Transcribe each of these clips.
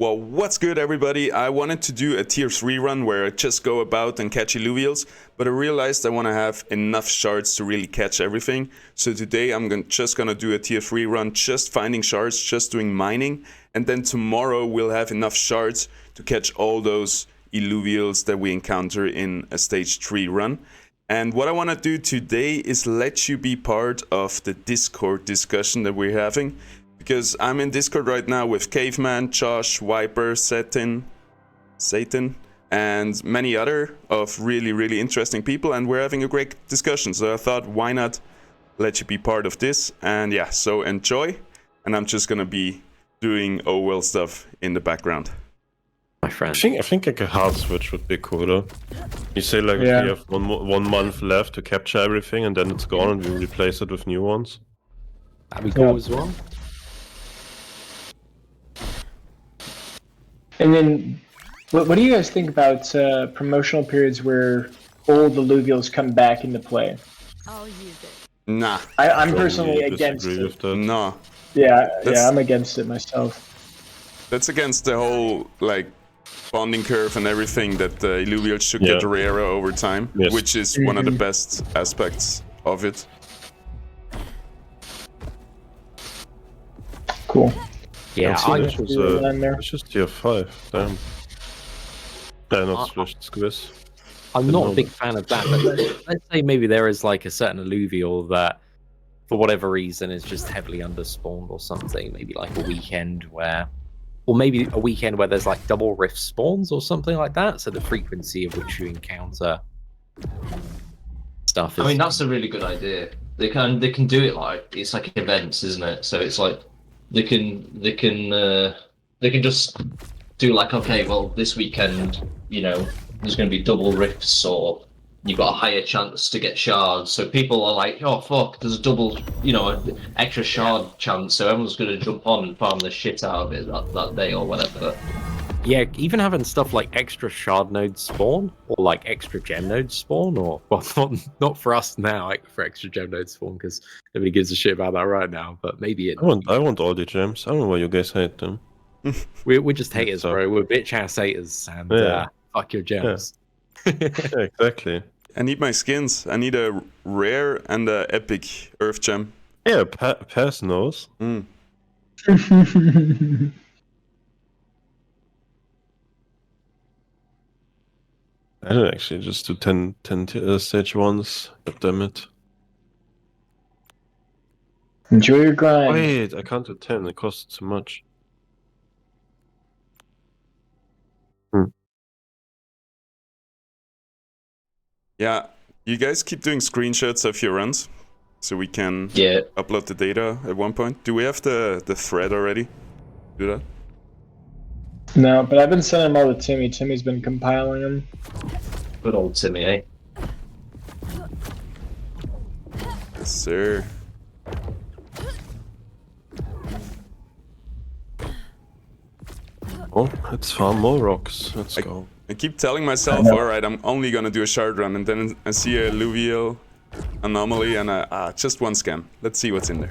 Well, what's good, everybody? I wanted to do a tier 3 run where I just go about and catch Illuvials, but I realized I want to have enough shards to really catch everything. So today I'm just gonna do a tier 3 run, just finding shards, just doing mining, and then tomorrow we'll have enough shards to catch all those Illuvials that we encounter in a stage 3 run. And what I want to do today is let you be part of the Discord discussion that we're having. Because I'm in Discord right now with Caveman, Josh, Viper, Satan, and many other of really interesting people, and we're having a great discussion. So I thought, why not let you be part of this? And yeah, so enjoy. And I'm just gonna be doing Overworld stuff in the background. My friend. I think like a hard switch would be cooler. You say like if we have one month left to capture everything, and then it's gone, and we replace it with new ones. That'd be cool as well. And then, what do you guys think about promotional periods where old alluvials come back into play? I'll use it. Nah. I'm personally against it. No. Yeah, I'm against it myself. That's against the whole, like, bonding curve and everything that the Illuvials should get rarer over time, which is one of the best aspects of it. Cool. Yeah, it's just tier 5. Damn. Yeah, not squiz. I'm not a big fan of that, but let's say maybe there is like a certain alluvial that, for whatever reason, is just heavily underspawned or something. Maybe like a weekend where, or maybe a weekend where there's like double rift spawns or something like that. So the frequency of which you encounter stuff is... I mean, that's a really good idea. They can do it like, it's like events, isn't it? So it's like they can just do like, okay, well, this weekend, you know, there's going to be double rifts, or you've got a higher chance to get shards. So people are like, oh fuck, there's a double, you know, extra shard chance. So everyone's going to jump on and farm the shit out of it that day or whatever. Yeah, even having stuff like extra shard nodes spawn, or like extra gem nodes spawn, or, well, not for us now, like for extra gem nodes spawn, because nobody gives a shit about that right now, but maybe it... I want all the gems. I don't know why you guys hate them. We're just haters, bro. We're bitch-ass haters, and fuck your gems. Yeah. Yeah, exactly. I need my skins. I need a rare and a epic earth gem. Yeah, Pass knows. I don't actually just do 10 stage 1s. God damn it. Enjoy your grind. Wait, I can't do 10. It costs too much. Yeah, you guys keep doing screenshots of your runs, so we can upload the data at one point. Do we have the thread already? Do that? No, but I've been sending them all to Timmy. Timmy's been compiling them. Good old Timmy, eh? Yes, sir. Oh, let's farm more rocks. Let's go. I keep telling myself, alright, I'm only gonna do a shard run, and then I see a alluvial anomaly, and just one scam. Let's see what's in there.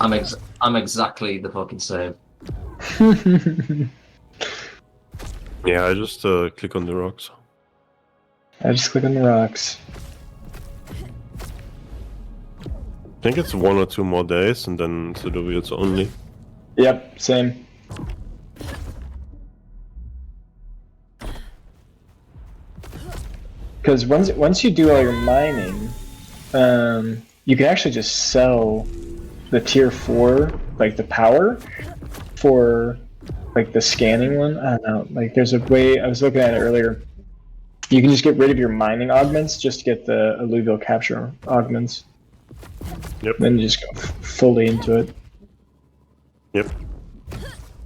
I'm exactly the fucking same. Yeah, I just click on the rocks. I just click on the rocks. I think it's 1 or 2 more days, and then it's the wheels only. Yep, same. Because once you do all your mining, you can actually just sell the tier 4, like the power, for like the scanning one. I don't know. Like there's a way, I was looking at it earlier. You can just get rid of your mining augments just to get the alluvial capture augments. Yep. Then you just go fully into it. Yep.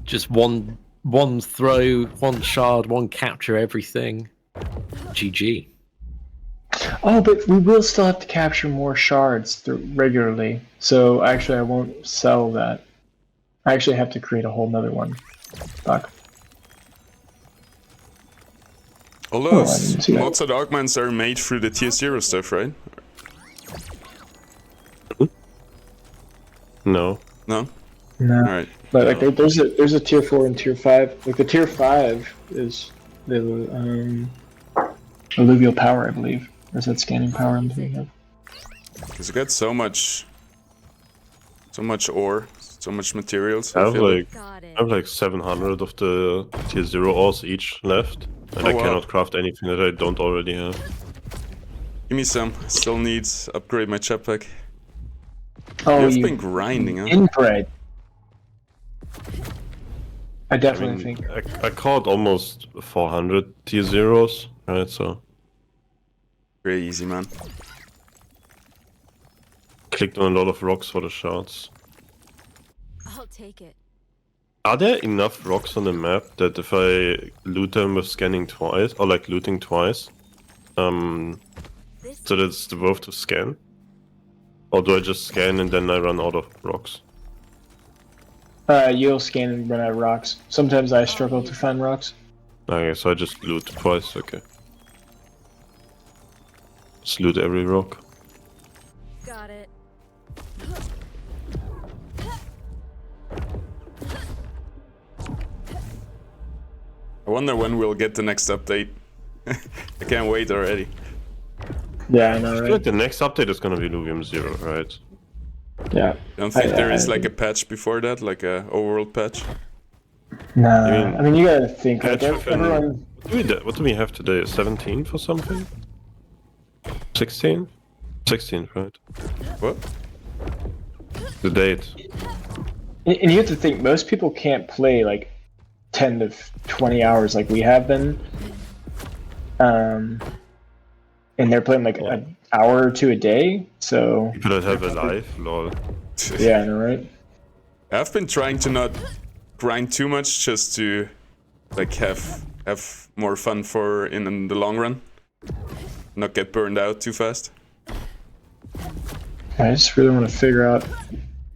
Just one throw, one shard, one capture, everything. GG. Oh, but we will still have to capture more shards regularly. So actually, I won't sell that. I actually have to create a whole nother one. Fuck. All those mods and augments are made through the tier 0 stuff, right? No. No? No. All right. But like there's a tier 4 and tier 5. Like the tier 5 is the alluvial power, I believe. Or is that scanning power I'm thinking of? Because you got so much ore, so much materials. I have feel like I have like 700 of the tier 0 ores each left, and Oh, I wow. cannot craft anything that I don't already have. Give me some. I still need upgrade my jetpack. Oh, You've been grinding, huh? Inbred. I I definitely mean, think. I caught almost 400 tier 0s, right? So Very easy, man. clicked on a lot of rocks for the shards. I'll take it. Are there enough rocks on the map that if I loot them with scanning twice, or like looting twice, This so that it's worth to scan? Or do I just scan and then I run out of rocks? You'll scan and run out of rocks. Sometimes I struggle to find rocks. Okay, so I just loot twice, okay. Just loot every rock. got it. I wonder when we'll get the next update. I can't wait already. Yeah, I know, I feel right? like the next update is gonna be Illuvium 0, right? Yeah. Don't think there is I- like a patch before that, like a overworld patch. Nah, mean, I mean you gotta think like patch within- everyone. What do we have today? 17th or something? 16? 16th, right? What? The date. And you have to think most people can't play like 10 to 20 hours like we have been. And they're playing like an hour or two a day, so People that have a life, lol. yeah, I know, right? I've been trying to not grind too much, just to like have more fun in the long run, not get burned out too fast. I just really want to figure out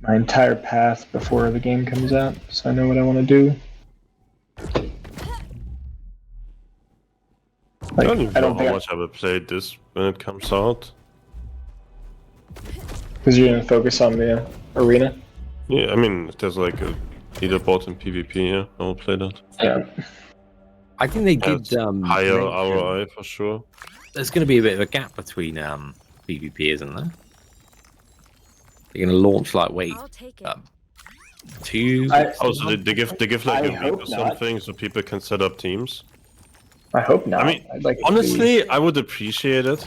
my entire path before the game comes out, so I know what I want to do. I Like, don't even I know don't how think much I will play this when it comes out. because you're gonna focus on the arena. Yeah, I mean, if there's like a leaderboard in PvP, yeah, I will play that. Yeah. I think they It's did higher mention ROI for sure. there's going to be a bit of a gap between PvP, isn't there? They're going to launch like I'll take it. 2 I- Oh, so they give like I a week hope or not. something so people can set up teams. I hope not. I mean, I'd like it to be- honestly, I would appreciate it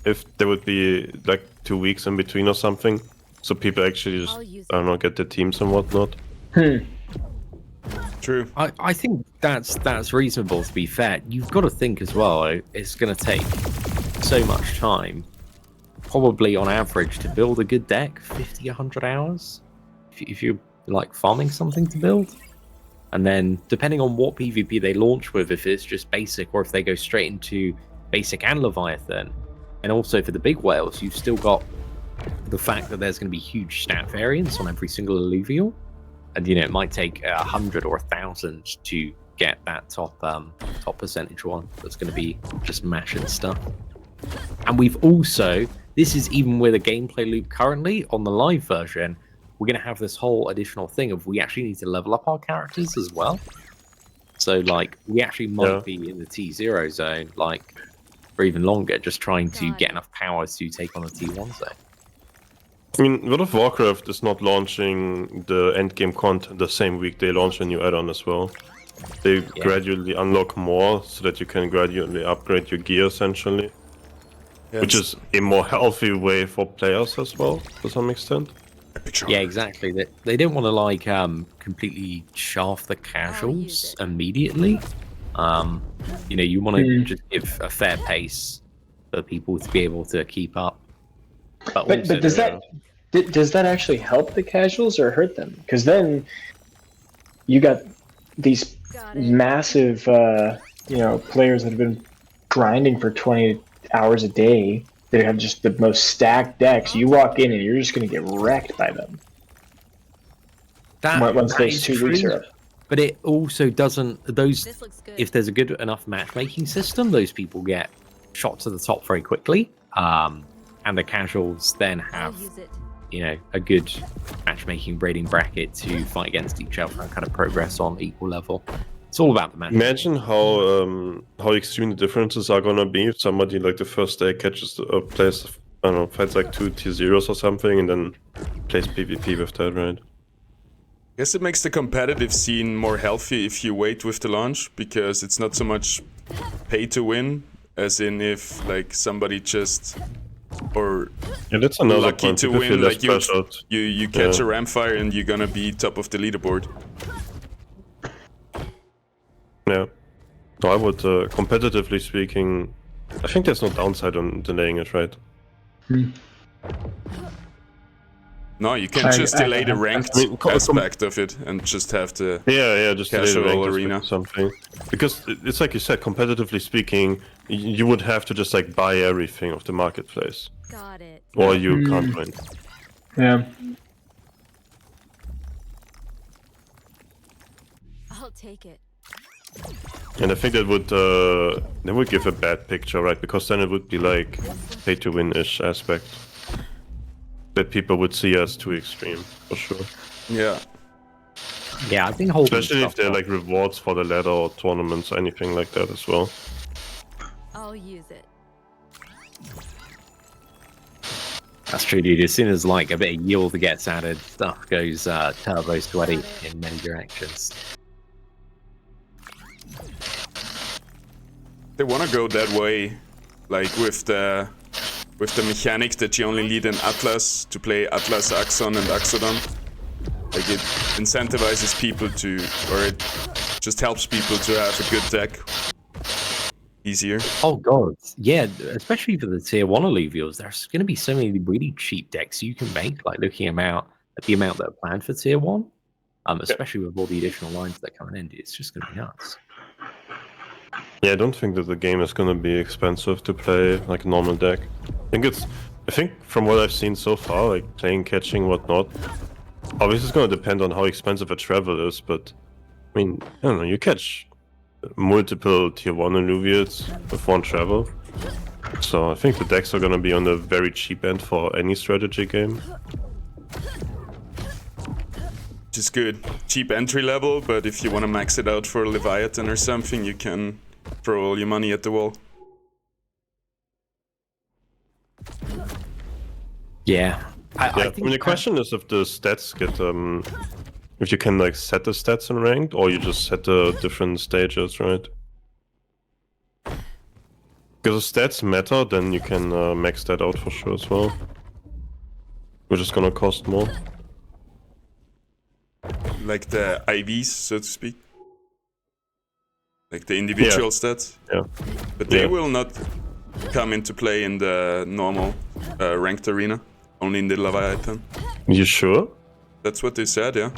if there would be like 2 weeks in between or something, so people actually just I'll use I don't know get the teams and whatnot. True. I think that's reasonable, to be fair. You've got to think as well, it's going to take so much time, probably on average, to build a good deck, 50, 100 hours, if you're like farming something to build. And then depending on what PvP they launch with, if it's just basic or if they go straight into basic and Leviathan, and also for the big whales, you've still got the fact that there's going to be huge stat variance on every single alluvial. And it might take 100 or 1,000 to get that top percentage one that's going to be just mashing stuff. And we've also, this is even with a gameplay loop currently on the live version, we're going to have this whole additional thing of we actually need to level up our characters as well. So like we actually might be in the T0 zone like for even longer, just trying to get enough power to take on a T1 zone. I mean, World of Warcraft is not launching the endgame content the same week they launch a new add-on as well. They gradually unlock more so that you can gradually upgrade your gear essentially. Yeah, Which is a more healthy way for players as well, to some extent. Yeah, exactly. They don't want to like completely shaft the casuals immediately. You want to just give a fair pace for people to be able to keep up. But does that actually help the casuals or hurt them? Because then you got these massive players that have been grinding for 20 hours a day. They have just the most stacked decks. You walk in and you're just going to get wrecked by them. Once those 2 weeks are up. But it also doesn't. This looks good. If there's a good enough matchmaking system, those people get shot to the top very quickly. And the casuals then I'll have use it. a good matchmaking breeding bracket to fight against each other and kind of progress on equal level. It's all about the match. Imagine how extreme the differences are gonna be if somebody like the first day catches plays, I don't know, fights like 2 tier zeros or something, and then plays PvP with that, right? I guess it makes the competitive scene more healthy if you wait with the launch, because it's not so much pay to win, as in if like somebody just or Yeah, that's another lucky point. to People feel win, less like pressured. you catch a Ramfire and you're gonna be top of the leaderboard. Yeah. No, I would, competitively speaking, I think there's no downside on delaying it, right? No, you can just delay the ranked aspect of it and just have the Yeah, just delay the casual rank arena. or something. Because it's like you said, competitively speaking, you would have to just like buy everything of the marketplace, Got it. or you can't win. Yeah. I'll take it. And I think that would give a bad picture, right? Because then it would be like pay to win-ish aspect that people would see as too extreme, for sure. Yeah. Yeah, I think holding Especially if stuff they're off- like rewards for the ladder or tournaments, anything like that as well. I'll use it. That's true, dude. As soon as like a bit of yield gets added, stuff goes turbo sweaty in many directions. They want to go that way, like with the mechanic that you only need an Atlas to play Atlas, Axon, and Axodon. Like it incentivizes people to, or it just helps people to have a good deck easier. Oh god, yeah, especially for the tier 1 alluvials, there's going to be so many really cheap decks you can make, like looking at the amount that are planned for tier 1, especially with all the additional lines that are coming in, it's just going to be nuts. Yeah, I don't think that the game is gonna be expensive to play like a normal deck. I think from what I've seen so far, like playing, catching, whatnot, obviously it's gonna depend on how expensive a travel is, but I mean, I don't know, you catch multiple tier 1 alluvials with one travel. So I think the decks are gonna be on the very cheap end for any strategy game. Which is good. Cheap entry level, but if you want to max it out for Leviathan or something, you can throw all your money at the wall. Yeah. I mean, the question is if the stats get if you can like set the stats in ranked, or you just set the different stages, right? Because if stats matter, then you can max that out for sure as well, which is gonna cost more. Like the IVs, so to speak. Like the individual stats. Yeah. But they will not come into play in the normal ranked arena. Only in the Leviathan. You sure? That's what they said, yeah.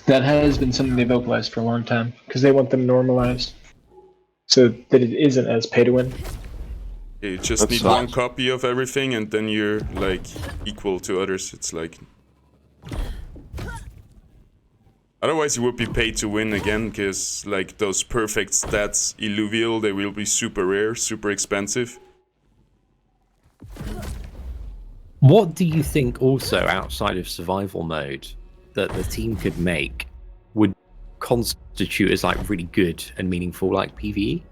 That has been something they've vocalized for a long time, because they want them normalized, so that it isn't as pay to win. You just That's need sucks. one copy of everything and then you're like equal to others. It's like... Otherwise it would be pay to win again, because like those perfect stats Illuvial, they will be super rare, super expensive. What do you think also outside of survival mode that the team could make would constitute as like really good and meaningful like PvE?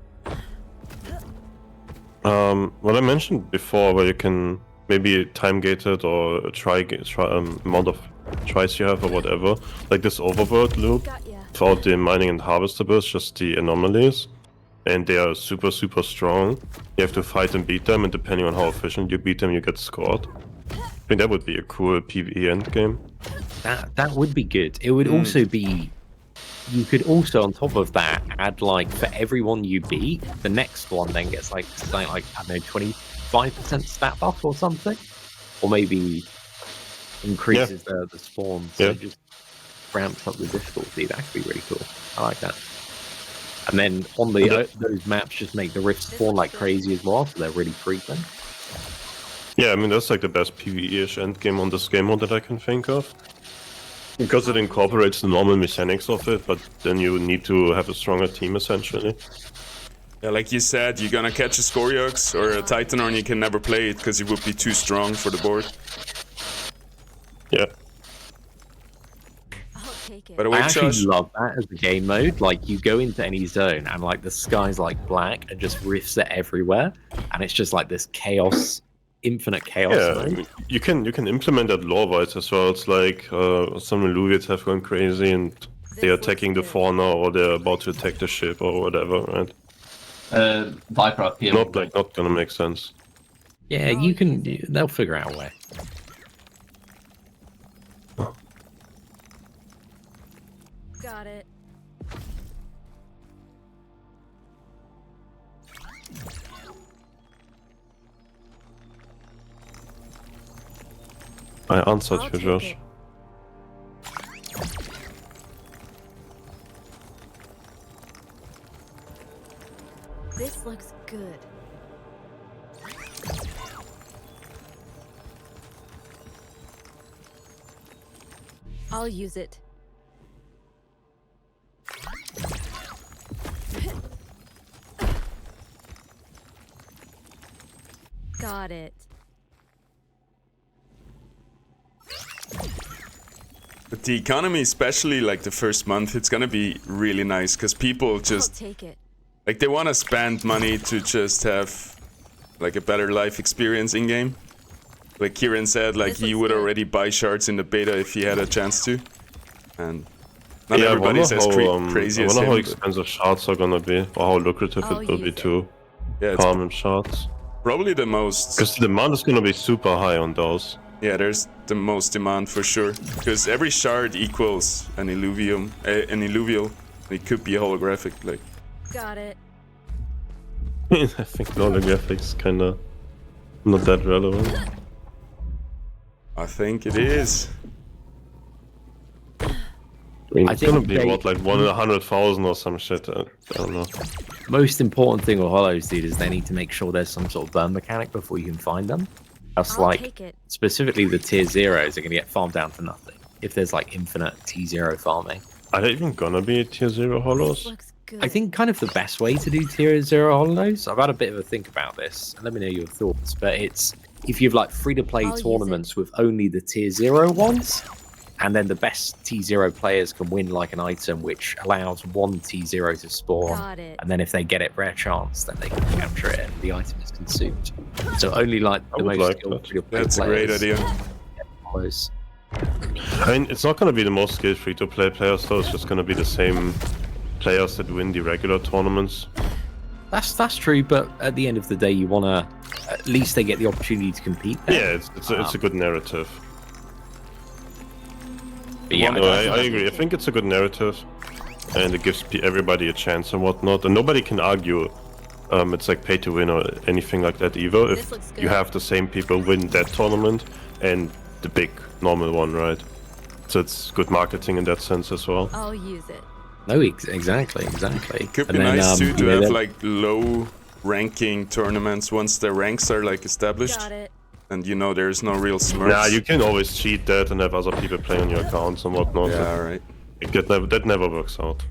What I mentioned before, where you can maybe time gated or amount of tries you have or whatever, like this overworld loop Got ya. without the mining and harvestables, just the anomalies, and they are super strong. You have to fight and beat them, and depending on how efficient you beat them, you get scored. I think that would be a cool PvE endgame. That would be good. It would also be. You could also, on top of that, add like for everyone you beat, the next one then gets like I don't know, 25% stat buff or something, or maybe increases the spawn. So Yeah. it just ramps up the difficulty. That could be really cool. I like that. And then on the those maps, just make the rifts spawn like crazy as well, so they're really frequent. Yeah, I mean, that's like the best PvE-ish endgame on this game mode that I can think of. Because it incorporates the normal mechanics of it, but then you need to have a stronger team, essentially. Yeah, like you said, you're gonna catch a Scoriox or a Titan, and you can never play it because it would be too strong for the board. Yeah. I'll take it. By the I way, actually Josh, love that as a game mode. Like, you go into any zone and like the sky's like black and just rifts are everywhere, and it's just like this chaos, infinite chaos Yeah, mode. you can implement that lore-wise as well. It's like some Illuvians have gone crazy and they're attacking the fauna or they're about to attack the ship or whatever, right? Viper up here. Not gonna make sense. Yeah, you can. They'll figure out a way. Got it. I answered I'll you, take Josh. it. This looks good. I'll use it. Got it. with the economy, especially like the first month, it's gonna be really nice because people I'll just take it. like they want to spend money to just have like a better life experience in game. Like Kieran said, like This he looks would good. already buy shards in the beta if he had a chance to, and not Yeah, everybody's as crazy I as wonder how him. but expensive shards are gonna be, or how lucrative I'll it will be use it. to Yeah, it's farm in shards. probably the most. Because the demand is gonna be super high on those. Yeah, there's the most demand for sure. Because every shard equals an Illuvium, an Illuvial. It could be holographic, like. Got it. I think holographics kinda not that relevant. I think it is. I mean, I it's think gonna be they- what, like 100,000 or some shit. I don't know. Most important thing with hollows, dude, is they need to make sure there's some sort of burn mechanic before you can find them. Else, I'll like, take it. specifically the tier zeros are going to get farmed down to nothing if there's like infinite T0 farming. Are there even gonna be tier 0 This hollows? looks good. I think kind of the best way to do tier 0 hollows, I've had a bit of a think about this, and let me know your thoughts, but it's if you've like free to play I'll use tournaments with only the tier 0 ones, and then the best T0 players can win like an item which allows one T0 to spawn, Got it. and then if they get it rare chance, then they can capture it and the item is consumed. So only like I the would most like skilled that. free-to-play That's a great players idea. get hollows. I mean, it's not gonna be the most skilled free-to-play players though. It's just gonna be the same players that win the regular tournaments. That's true, but at the end of the day, you want to at least they get the opportunity to compete. There. Yeah, it's a good narrative. But yeah, No, I agree. I think it's a good narrative, and it gives everybody a chance and whatnot. And nobody can argue it's like pay to win or anything like that either. This If looks you good. have the same people win that tournament and the big normal one, right? So it's good marketing in that sense as well. I'll use it. no, exactly. It could And be then, nice too to you know, have then- like low ranking tournaments once the ranks are like established, Got it. and you know there's no real smurfs. Yeah, you can always cheat that and have other people play on your accounts and whatnot. Yeah, alright. That never works out.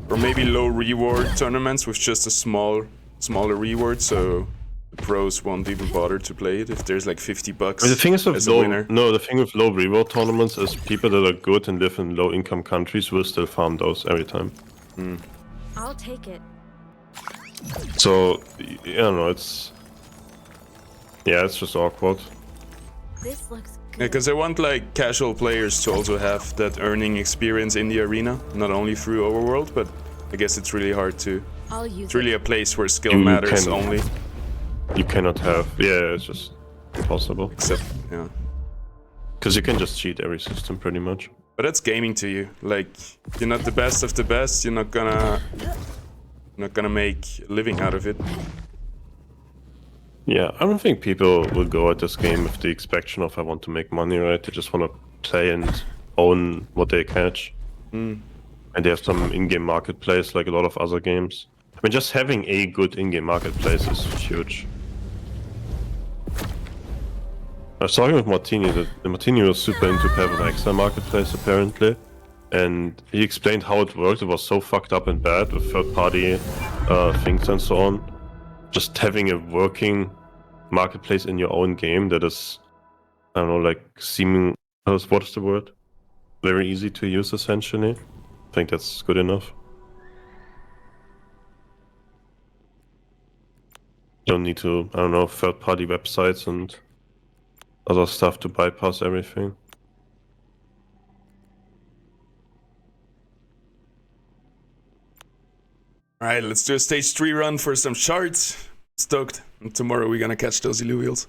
Or maybe low reward tournaments with just a smaller reward, so the pros won't even bother to play it if there's like $50 I mean, the thing is with as a winner. the thing with low reward tournaments is people that are good and live in low income countries will still farm those every time. I'll take it. So I don't know, it's just awkward. This looks Yeah, good. because I want like casual players to also have that earning experience in the arena, not only through Overworld, but I guess it's really hard to. I'll use It's really a place where skill You matters can- only, You cannot have it's just impossible. except yeah. Because you can just cheat every system pretty much. But that's gaming to you. Like you're not the best of the best. You're not gonna make a living out of it. Yeah, I don't think people will go at this game with the expectation of I want to make money, right? They just want to play and own what they catch. And they have some in-game marketplace like a lot of other games. I mean, just having a good in-game marketplace is huge. I was talking with Martini that Martini was super into Path of Exile marketplace apparently. and he explained how it worked. It was so fucked up and bad with third-party things and so on. Just having a working marketplace in your own game that is, I don't know, like seeming, what's the word? Very easy to use, essentially. I think that's good enough. Don't need to, I don't know, third-party websites and other stuff to bypass everything. Alright, let's do a stage 3 run for some shards. Stoked. And tomorrow we're gonna catch those Illuvials.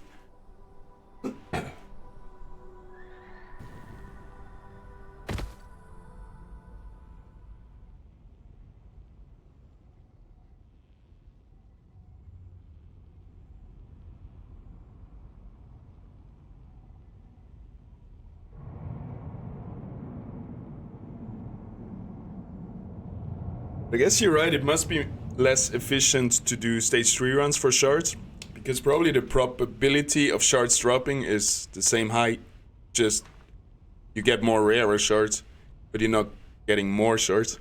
I guess you're right, it must be less efficient to do stage 3 runs for shards, because probably the probability of shards dropping is the same height, just you get more rarer shards, but you're not getting more shards.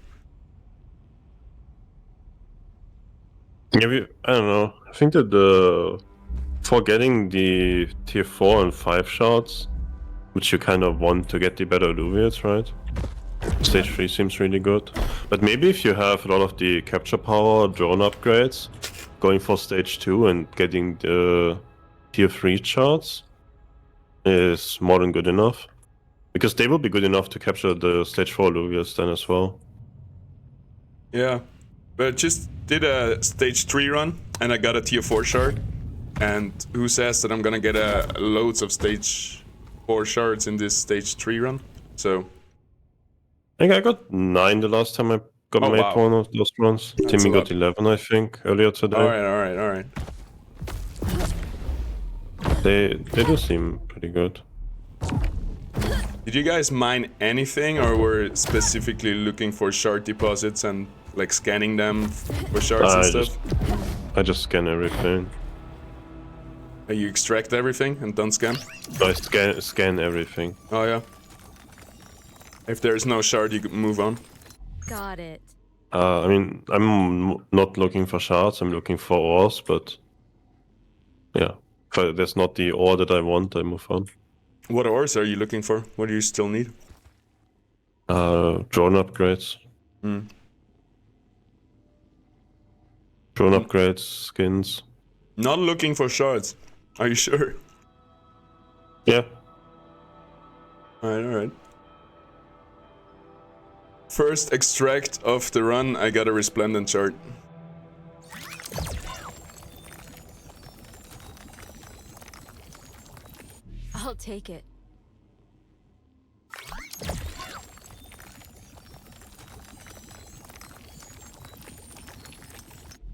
Yeah, I don't know. I think that for getting the tier 4 and 5 shards, which you kind of want to get the better Illuvials, right? Stage 3 seems really good. But maybe if you have a lot of the capture power drone upgrades, going for stage 2 and getting the tier 3 shards is more than good enough. Because they will be good enough to capture the stage 4 Illuvials then as well. Yeah, but just did a stage 3 run and I got a tier 4 shard. And who says that I'm gonna get loads of stage 4 shards in this stage 3 run? So I think I got 9 the last time I got made one of those runs. That's Timmy a got lot. 11, I think, earlier today. Alright. They do seem pretty good. Did you guys mine anything, or were specifically looking for shard deposits and like scanning them for shards and stuff? I just scan everything. You extract everything and don't scan? I scan everything. Oh yeah. If there's no shard, you can move on. Got it. I mean, I'm not looking for shards, I'm looking for ores, but yeah. If there's not the ore that I want, I move on. What ores are you looking for? What do you still need? Drone upgrades. Hmm. Drone upgrades, skins. Not looking for shards. Are you sure? Yeah. Alright. First extract of the run, I got a resplendent shard. I'll take it.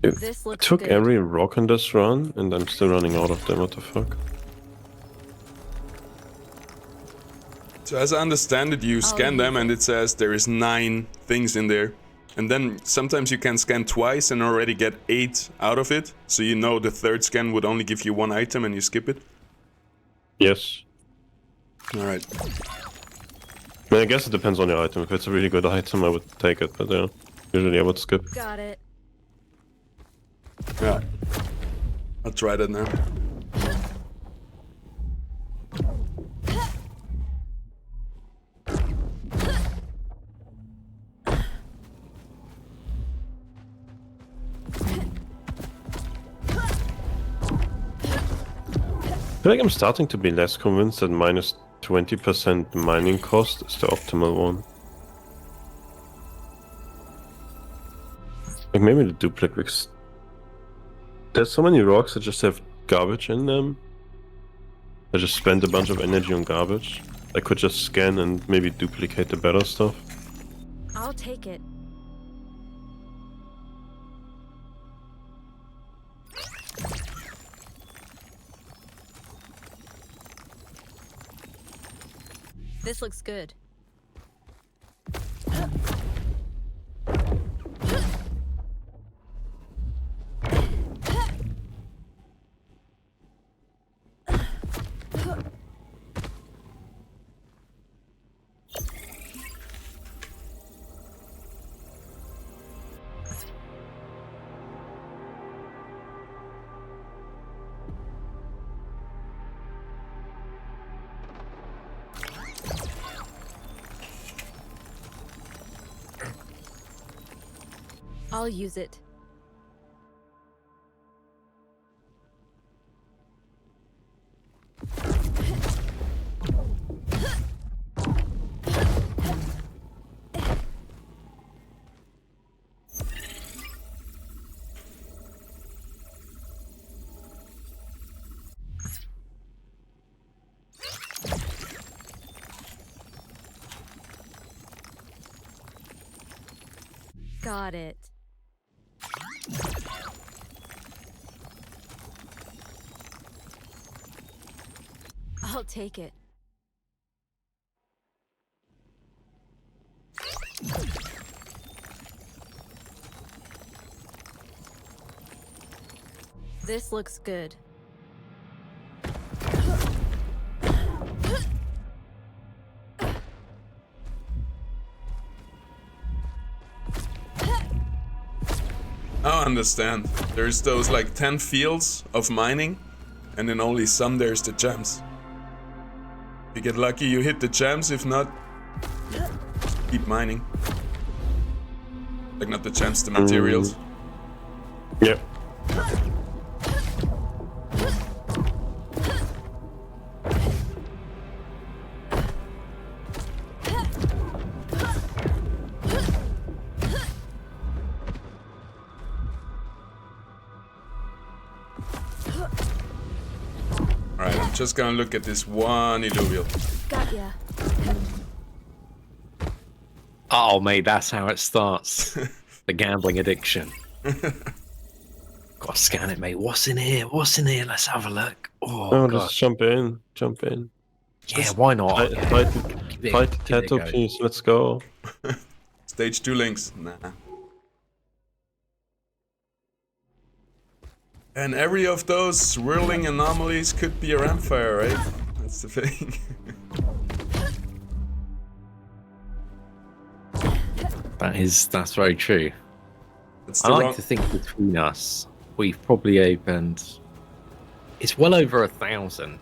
This I looks took good. every rock in this run, and I'm still running out of them, what the fuck? So as I understand it, you scan them and it says there is 9 things in there. And then sometimes you can scan twice and already get 8 out of it. So you know the third scan would only give you 1 item and you skip it. Yes. Alright. I mean, I guess it depends on your item. If it's a really good item, I would take it, but yeah, usually I would skip. Got it. Yeah. I'll try that now. I feel like I'm starting to be less convinced that minus 20% mining cost is the optimal one. Like maybe the duplicates. There's so many rocks that just have garbage in them. I just spent a bunch of energy on garbage. I could just scan and maybe duplicate the better stuff. I'll take it. This looks good. I'll use it. Got it. I'll take it. This looks good. I understand. There's those like 10 fields of mining, and then only some there's the gems. If you get lucky, you hit the gems. If not, keep mining. Like not the gems, the materials. Yep. Alright, I'm just gonna look at this one Illuvial. Got ya. Oh, mate, that's how it starts. The gambling addiction. Gotta scan it, mate. What's in here? What's in here? Let's have a look. Oh, God. Just jump in. Jump in. Yeah, why not? Fight the tattoo piece. Let's go. Stage 2 links. Nah. And every of those swirling anomalies could be a Ramfire, right? That's the thing. That's very true. That's I the like wrong... to think between us, we've probably opened. It's well over 1,000.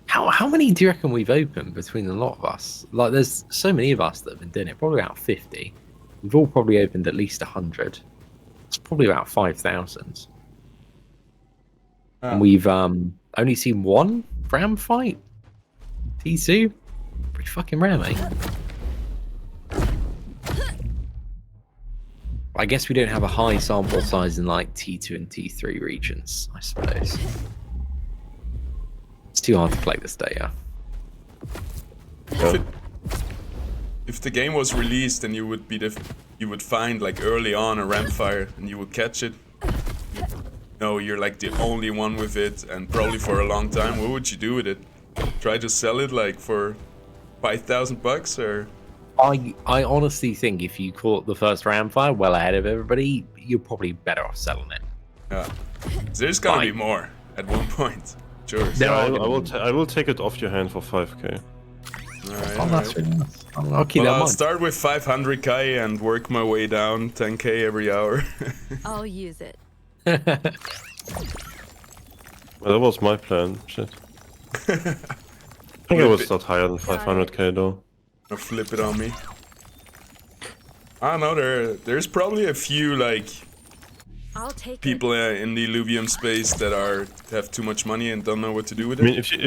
How many do you reckon we've opened between a lot of us? Like, there's so many of us that have been doing it. Probably about 50. We've all probably opened at least 100. It's probably about 5,000. And we've only seen one Ram fight. T2, pretty fucking rare, mate. I guess we don't have a high sample size in like T2 and T3 regions, I suppose. It's too hard to collect this data. If the game was released and you would find like early on a Ramfire and you would catch it. No, you're like the only one with it, and probably for a long time. What would you do with it? Try to sell it like for $5,000 or? I honestly think if you caught the first Ramfire well ahead of everybody, you're probably better off selling it. Yeah, there's gonna be more at one point. Sure. Yeah, I will take it off your hand for 5k. Alright, That's really nice. I'll keep that in I'll mind. start with 500k and work my way down 10k every hour. I'll use it. Well, that was my plan. Shit. I think I would start higher than 500k though. Or flip it on me. I don't know, there's probably a few like I'll take people in the Illuvium space that have too much money and don't know what to do with I it. mean,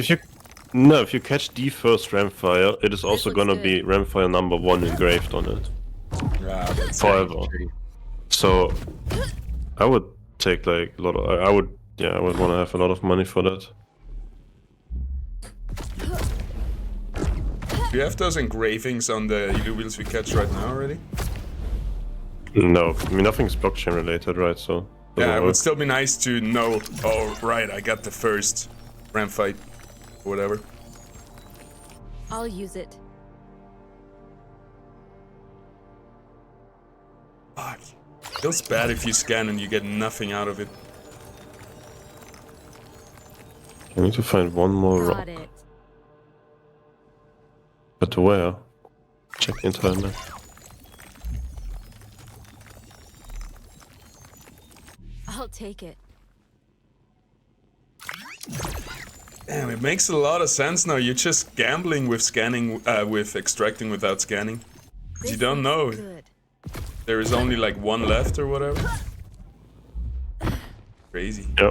if you catch the first Ramfire, it is also looks gonna good. be Ramfire number 1 engraved on it. Yeah, that's Forever. So I would take like a lot of. I would want to have a lot of money for that. Do you have those engravings on the Illuvials we catch right now already? No, I mean nothing's blockchain related, right? So Yeah, it would still be nice to know. Oh, right, I got the first Ram fight, or whatever. I'll use it. Fuck. Feels bad if you scan and you get nothing out of it. I need to find one more rock. Got it. But where? Check the entire map. I'll take it. Damn, it makes a lot of sense now. You're just gambling with scanning, with extracting without scanning. This You don't looks know. Good. There is only like one left or whatever. Crazy. Yeah.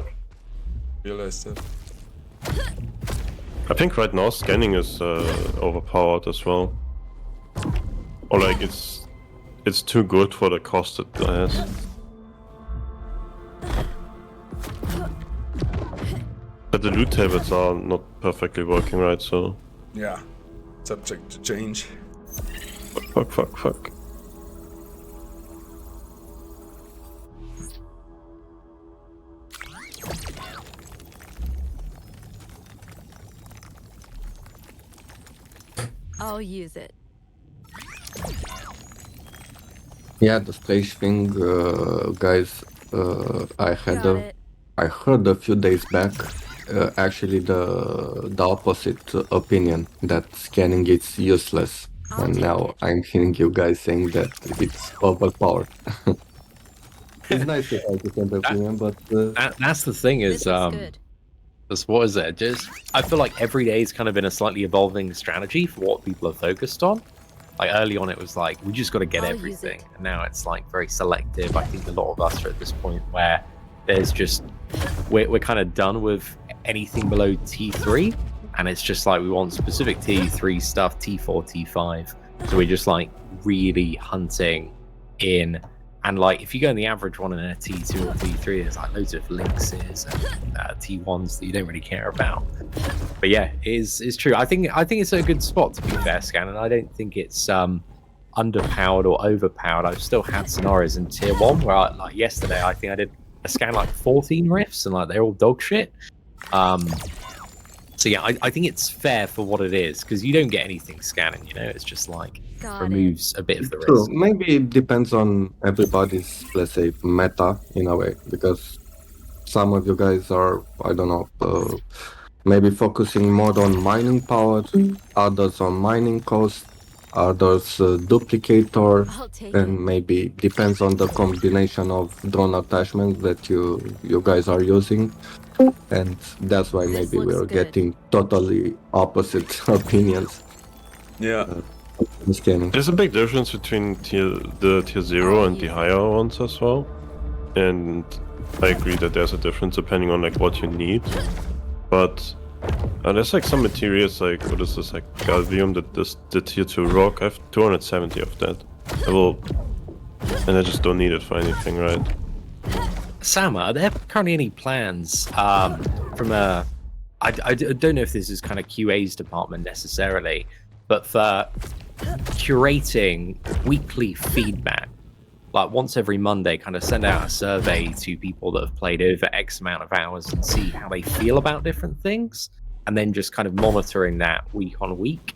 Realize that. I think right now scanning is overpowered as well. Or like it's too good for the cost it has. But the loot tables are not perfectly working right, so... Yeah. Subject to change. Fuck. I'll use it. Yeah, the stage thing, guys. I heard a few days back, actually the opposite opinion that scanning is useless, and now I'm hearing you guys saying that it's overpowered. It's nice to have a different opinion, but That's the thing is, This looks good. what is it? Just I feel like every day has kind of been a slightly evolving strategy for what people are focused on. Like early on, it was like we just got to get I'll use everything, it. and now it's like very selective. I think a lot of us are at this point where there's just we're kind of done with anything below T3, and it's just like we want specific T3 stuff, T4, T5. So we're just like really hunting in. And like, if you go in the average one in a T2 or T3, there's like loads of lynxes and T1s that you don't really care about. But yeah, it's true. I think it's a good spot to be fair, Scan, and I don't think it's underpowered or overpowered. I've still had scenarios in Tier 1 where, like yesterday, I think I did a scan like 14 rifts, and like they're all dog shit. So yeah, I think it's fair for what it is, because you don't get anything scanning, you know? It's just like Got it. removes a bit of the true. risk. Maybe it depends on everybody's, let's say, meta in a way, because some of you guys are, I don't know, maybe focusing more on mining power, others on mining cost, others duplicator, I'll take and it. maybe depends on the combination of drone attachments that you guys are using, and that's why This maybe looks we're good. getting totally opposite opinions Yeah. in scanning. There's a big difference between tier 0 and the higher ones as well. And I agree that there's a difference depending on like what you need. But there's like some materials like, what is this, like Illuvium, the tier 2 rock. I have 270 of that. And I just don't need it for anything, right? Sam, are there currently any plans from a... I don't know if this is kind of QA's department necessarily, but for curating weekly feedback, like once every Monday, kind of send out a survey to people that have played over X amount of hours and see how they feel about different things, and then just kind of monitoring that week on week,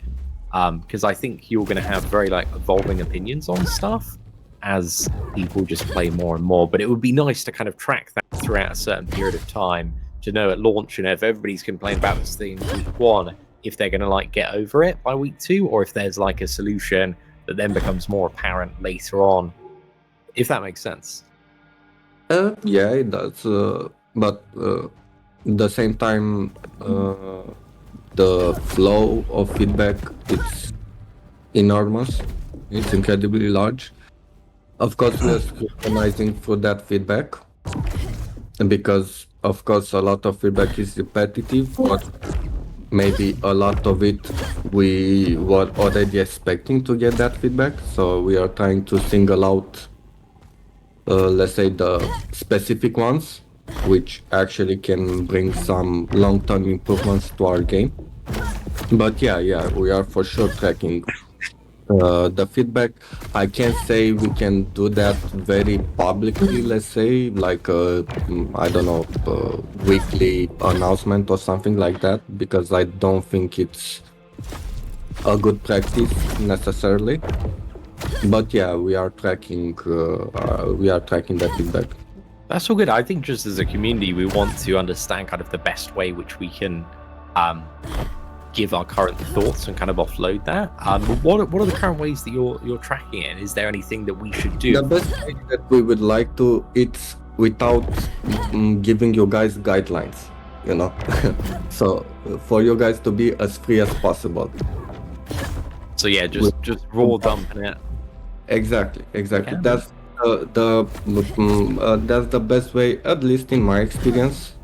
because I think you're going to have very like evolving opinions on stuff as people just play more and more. But it would be nice to kind of track that throughout a certain period of time to know at launch, you know, if everybody's complaining about this thing week 1, if they're going to like get over it by week 2, or if there's like a solution that then becomes more apparent later on, if that makes sense. Yeah, it does. But at the same time, the flow of feedback is enormous. It's incredibly large. Of course, we're scrutinizing for that feedback, and because of course a lot of feedback is repetitive, but maybe a lot of it we were already expecting to get that feedback. So we are trying to single out, let's say, the specific ones, which actually can bring some long-term improvements to our game. But yeah, we are for sure tracking the feedback. I can't say we can do that very publicly, let's say, like I don't know, weekly announcement or something like that, because I don't think it's a good practice necessarily. But yeah, we are tracking that feedback. That's all good. I think just as a community, we want to understand kind of the best way which we can give our current thoughts and kind of offload that. But what are the current ways that you're tracking it? Is there anything that we should do? The best way that we would like to, it's without giving you guys guidelines. you know. So for you guys to be as free as possible. So yeah, just raw dumping it. Exactly. Yeah. That's that's the best way, at least in my experience.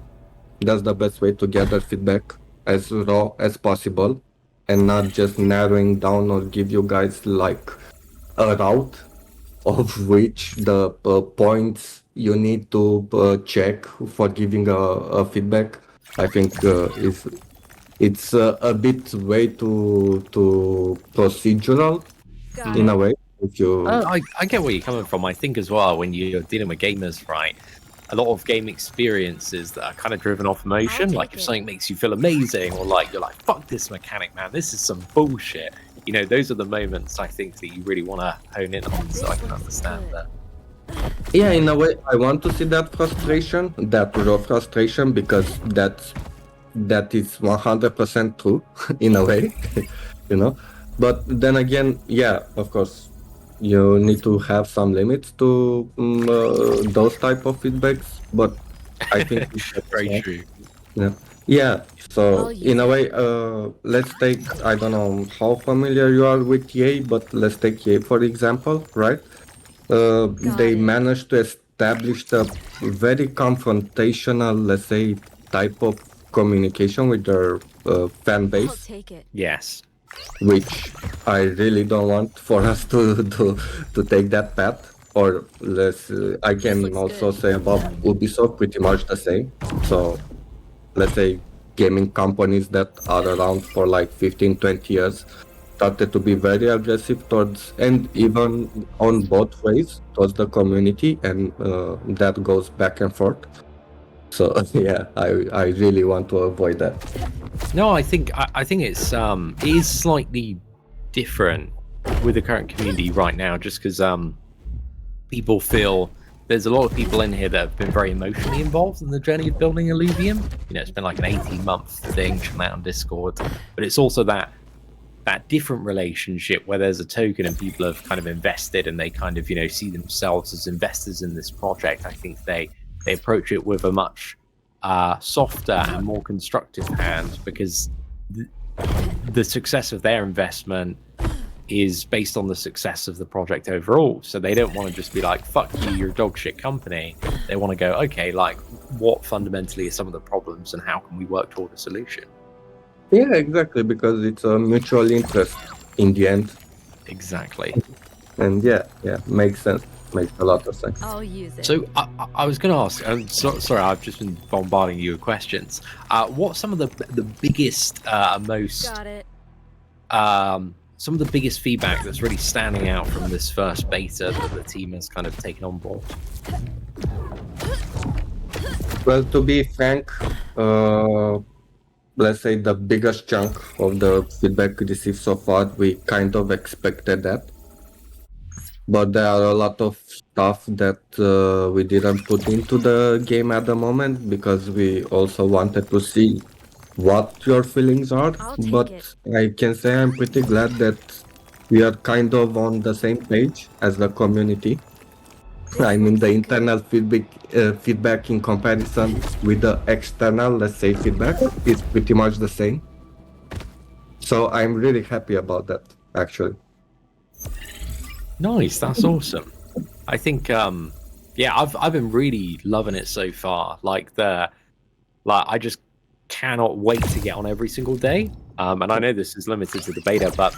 That's the best way to gather feedback as raw as possible, and not just narrowing down or give you guys like a route of which the points you need to check for giving a feedback. I think it's a bit way too procedural Got in it. a way. If you I get where you're coming from. I think as well, when you're dealing with gamers, right, a lot of game experiences that are kind of driven off emotion. take Like if it. something makes you feel amazing, or like you're like, fuck this mechanic, man, this is some bullshit. You know, those are the moments I think that you really want to hone in on. So I This can looks understand good. that. Yeah, in a way, I want to see that frustration, that raw frustration, because that is 100% true in a way, you know. But then again, yeah, of course, you need to have some limits to those type of feedbacks. But I think Very true. yeah, yeah. So I'll in use a it. way, let's take, I don't know how familiar you are with EA, but let's take EA for example, right? They it. managed to establish a very confrontational, let's say, type of communication with their fan I'll base, take it. Yes. which I really don't want for us to take that path. Or let's, I can looks also good. say about Ubisoft, pretty much the same. So let's say gaming companies that are around for like 15-20 years started to be very aggressive towards, and even on both ways, towards the community, and that goes back and forth. So yeah, I really want to avoid that. No, I think it is slightly different with the current community right now, just because people feel there's a lot of people in here that have been very emotionally involved in the journey of building Illuvium. You know, it's been like an 18-month thing, chilling out on Discord, but it's also that different relationship where there's a token and people have kind of invested and they kind of, you know, see themselves as investors in this project. I think they approach it with a much softer and more constructive hand, because the success of their investment is based on the success of the project overall. So they don't want to just be like, fuck you, you're a dog shit company. They want to go, okay, like, what fundamentally are some of the problems and how can we work toward a solution? Yeah, exactly, because it's a mutual interest in the end. Exactly. And yeah, makes sense. Makes a lot of sense. I'll use it. So I was going to ask, sorry, I've just been bombarding you with questions. What's some of the biggest, most, Got it. some of the biggest feedback that's really standing out from this first beta that the team has kind of taken on board? Well, to be frank, let's say the biggest chunk of the feedback received so far, we kind of expected that. But there are a lot of stuff that we didn't put into the game at the moment because we also wanted to see what your feelings are. I'll take But it. I can say I'm pretty glad that we are kind of on the same page as the community. I mean, the internal feedback in comparison with the external, let's say, feedback is pretty much the same. So I'm really happy about that, actually. Nice, that's awesome. I think, yeah, I've been really loving it so far. I just cannot wait to get on every single day. And I know this is limited to the beta, but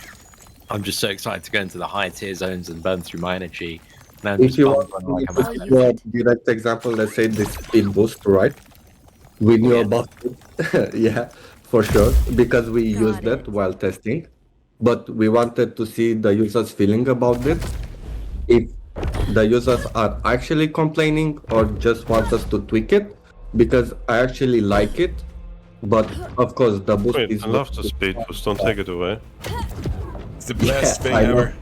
I'm just so excited to go into the higher tier zones and burn through my energy. And I'm If just you bummed want when I me come to out give of you it. a direct example, let's say this speed boost, right? We knew Yeah. about it, yeah, for sure, because we Got used it. it while testing. But we wanted to see the users' feeling about it. If the users are actually complaining or just want us to tweak it, because I actually like it. But of course, the boost Wait, is. I love the speed boost, don't take it away. It's the best thing I know. ever.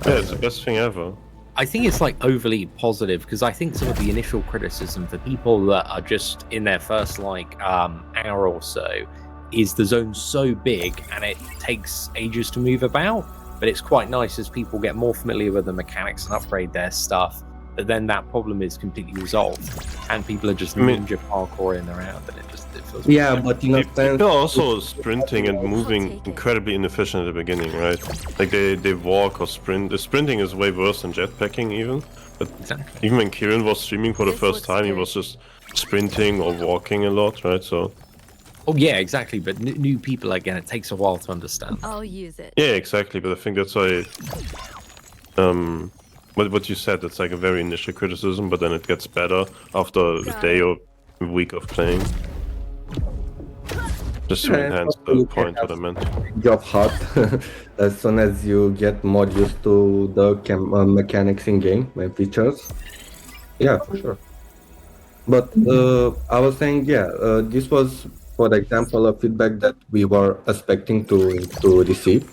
Yeah, it's the best thing ever. I think it's like overly positive, because I think some of the initial criticism for people that are just in their first hour or so is the zone's so big and it takes ages to move about. But it's quite nice as people get more familiar with the mechanics and upgrade their stuff. but then that problem is completely resolved, and people are just ninja parkouring around, and it feels. Yeah, but in a sense, People are also sprinting and moving incredibly inefficient at the beginning, right? Like they walk or sprint. The sprinting is way worse than jetpacking even. But Exactly. even when Kieran was streaming for the This first looks time, he good. was just sprinting or walking a lot, right? So Oh yeah, exactly. But new people, again, it takes a while to understand. I'll use it. yeah, exactly. But I think that's why what you said, it's like a very initial criticism, but then it gets better after a Got day it. or a week of playing. Just to Yeah, enhance probably the you can point what I meant. job hard as soon as you get more used to the mechanics in game and features. Yeah, for sure. But I was saying, yeah, this was, for example, a feedback that we were expecting to receive.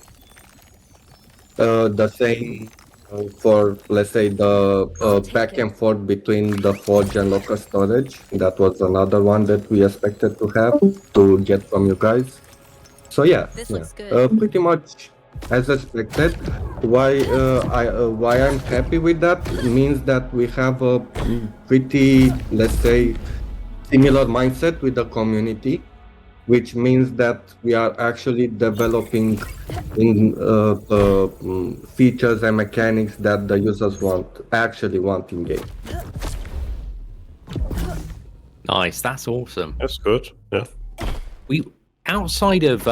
The same for, let's say, the I'll take back it. and forth between the Forge and local storage. That was another one that we expected to have to get from you guys. So yeah, This yeah. looks good. Pretty much as expected. Why I'm happy with that means that we have a pretty, let's say, similar mindset with the community, which means that we are actually developing in features and mechanics that the users actually want in game. Nice, that's awesome. That's good. Yeah. We outside of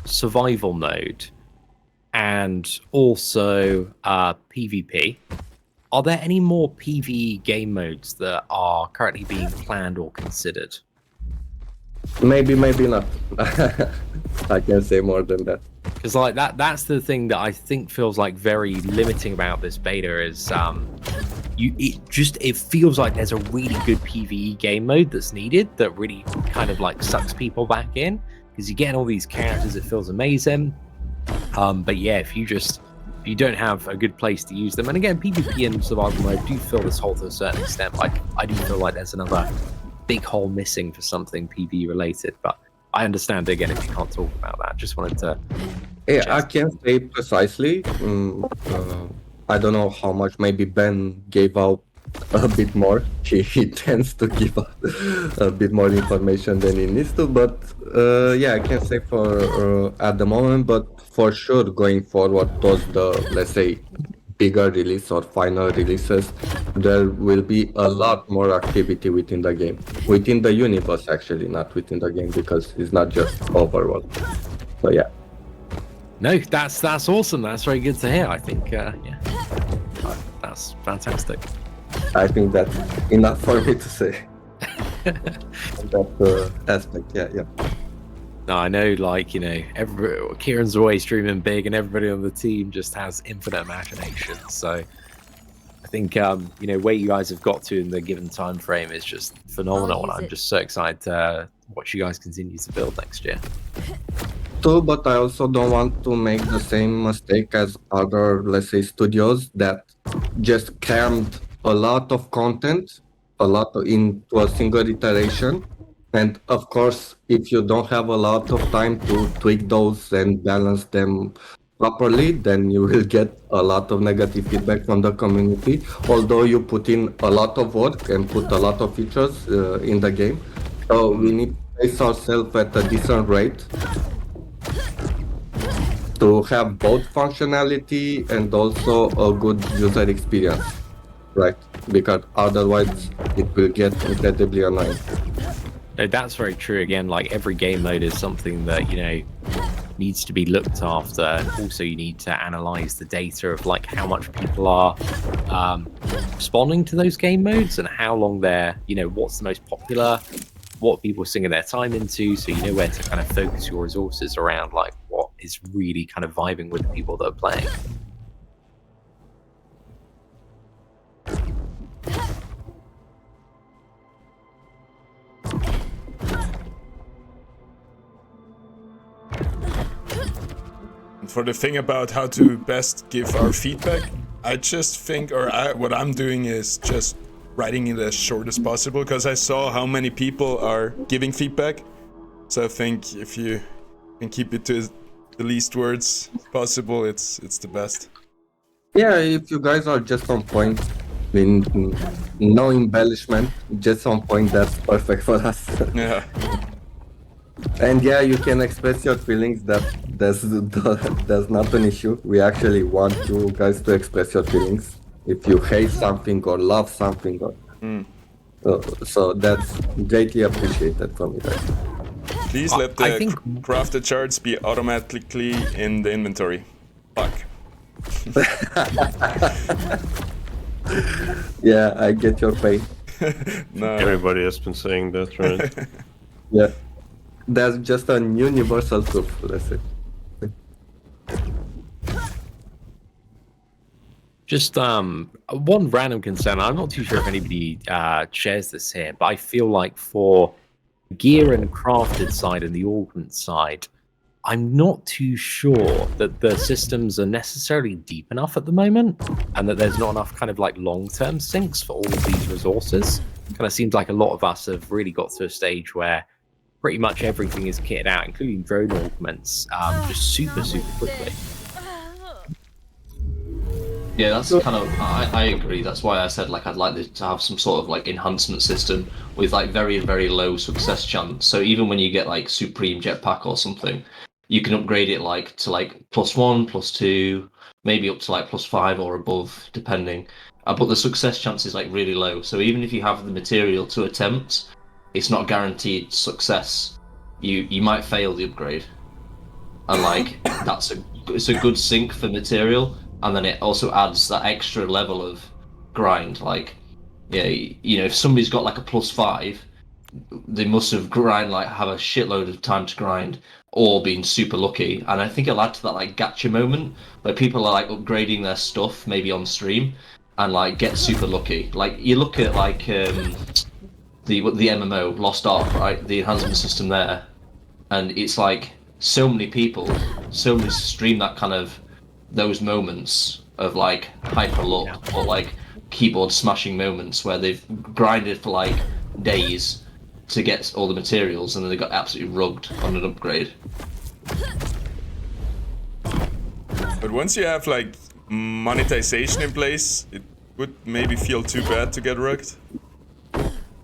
survival mode and also PvP, are there any more PvE game modes that are currently being planned or considered? Maybe not. I can say more than that. Because like that's the thing that I think feels like very limiting about this beta is it feels like there's a really good PvE game mode that's needed that really kind of like sucks people back in, because you get all these characters, it feels amazing. But yeah, if you don't have a good place to use them, and again, PvP and survival mode do fill this hole to a certain extent. I do feel like there's another big hole missing for something PvE related, but I understand again if you can't talk about that. Just wanted to. Yeah, I can't say precisely. I don't know how much. Maybe Ben gave out a bit more. He tends to give out a bit more information than he needs to. But yeah, I can't say for at the moment. But for sure, going forward towards the, let's say, bigger release or final releases, there will be a lot more activity within the game, within the universe actually, not within the game, because it's not just Overworld. So yeah. No, that's awesome. That's very good to hear. I think that's fantastic. I think that's enough for me to say. On that aspect, yeah. No, I know, like, Kieran's always dreaming big, and everybody on the team just has infinite imagination. So I think, where you guys have got to in the given time frame is just phenomenal, and I'm just so excited to watch you guys continue to build next year. Too, but I also don't want to make the same mistake as other, let's say, studios that just crammed a lot of content, into a single iteration. And of course, if you don't have a lot of time to tweak those and balance them properly, then you will get a lot of negative feedback from the community. Although you put in a lot of work and put a lot of features in the game, so we need to pace ourselves at a decent rate to have both functionality and also a good user experience, right? Because otherwise it will get incredibly annoying. No, that's very true. Again, like every game mode is something that, needs to be looked after. And also you need to analyze the data of like how much people are responding to those game modes and how long they're, what's the most popular, what people are singing their time into. So you know where to kind of focus your resources around like what is really kind of vibing with the people that are playing. For the thing about how to best give our feedback, I just think, what I'm doing is just writing it as short as possible, because I saw how many people are giving feedback. So I think if you can keep it to the least words possible, it's the best. Yeah, if you guys are just on point mean, no embellishment, just on point. That's perfect for us. Yeah. And yeah, you can express your feelings. That's not an issue. We actually want you guys to express your feelings. If you hate something or love something, or so that's greatly appreciated from you guys. Please let the I think- crafted shards be automatically in the inventory. Fuck. Yeah, I get your pain. No. Everybody has been saying that, right? Yeah, that's just a universal truth. Let's say. Just one random concern. I'm not too sure if anybody shares this here, but I feel like for gear and crafted side and the augment side, I'm not too sure that the systems are necessarily deep enough at the moment, and that there's not enough kind of like long-term sinks for all of these resources. Kind of seems like a lot of us have really got to a stage where pretty much everything is kitted out, including drone augments, just super quickly. Yeah, that's kind of I agree. That's why I said like I'd like to have some sort of like enhancement system with like very low success chance. So even when you get like Supreme Jetpack or something, you can upgrade it like to like +1, +2, maybe up to like +5 or above, depending. But the success chance is like really low. So even if you have the material to attempt, it's not guaranteed success. You might fail the upgrade, and like it's a good sink for material. And then it also adds that extra level of grind. Like, yeah, you know, if somebody's got like a +5, they must have have a shitload of time to grind, or been super lucky. And I think it'll add to that like gacha moment where people are like upgrading their stuff maybe on stream and like get super lucky. Like you look at like the MMO Lost Ark, right? The enhancement system there, and it's like so many people stream that kind of those moments of like hyper luck or like keyboard smashing moments where they've grinded for like days to get all the materials and then they got absolutely rugged on an upgrade. But once you have like monetization in place, it would maybe feel too bad to get rugged.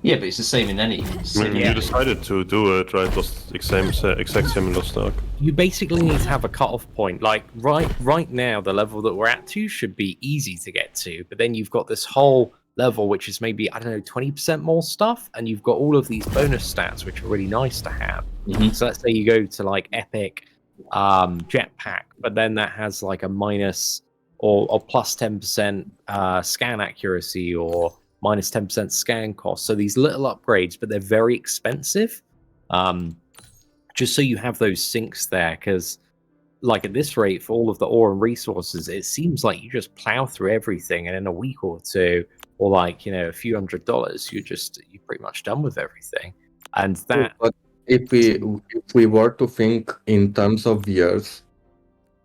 Yeah, but it's the same in any. You decided to do it, right? It was exact same in Lost Ark. You basically need to have a cutoff point. Like right now, the level that we're at to should be easy to get to, but then you've got this whole level which is maybe, I don't know, 20% more stuff, and you've got all of these bonus stats which are really nice to have. So let's say you go to like epic jetpack, but then that has like a minus or plus 10% scan accuracy or minus 10% scan cost. So these little upgrades, but they're very expensive. Just so you have those sinks there, because like at this rate, for all of the ore and resources, it seems like you just plow through everything, and in a week or two, or like, you know, a few $100, you're pretty much done with everything. And that. But if we were to think in terms of years,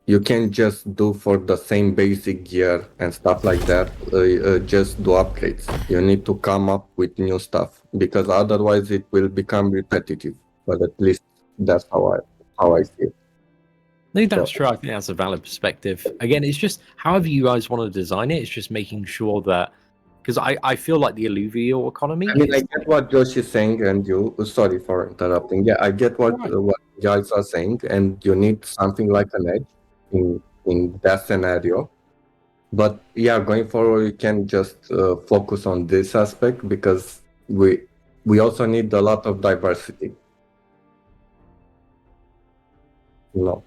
you can't just do for the same basic gear and stuff like that, just do upgrades. You need to come up with new stuff, because otherwise it will become repetitive. But at least that's how I see it. No, that's true. I think that's a valid perspective. Again, it's just however you guys want to design it, it's just making sure that, because I feel like the alluvial economy. I mean, I get what Josh is saying, and sorry for interrupting. Yeah, I get what guys are saying, and you need something like an edge in that scenario. But yeah, going forward, we can just focus on this aspect, because we also need a lot of diversity. No.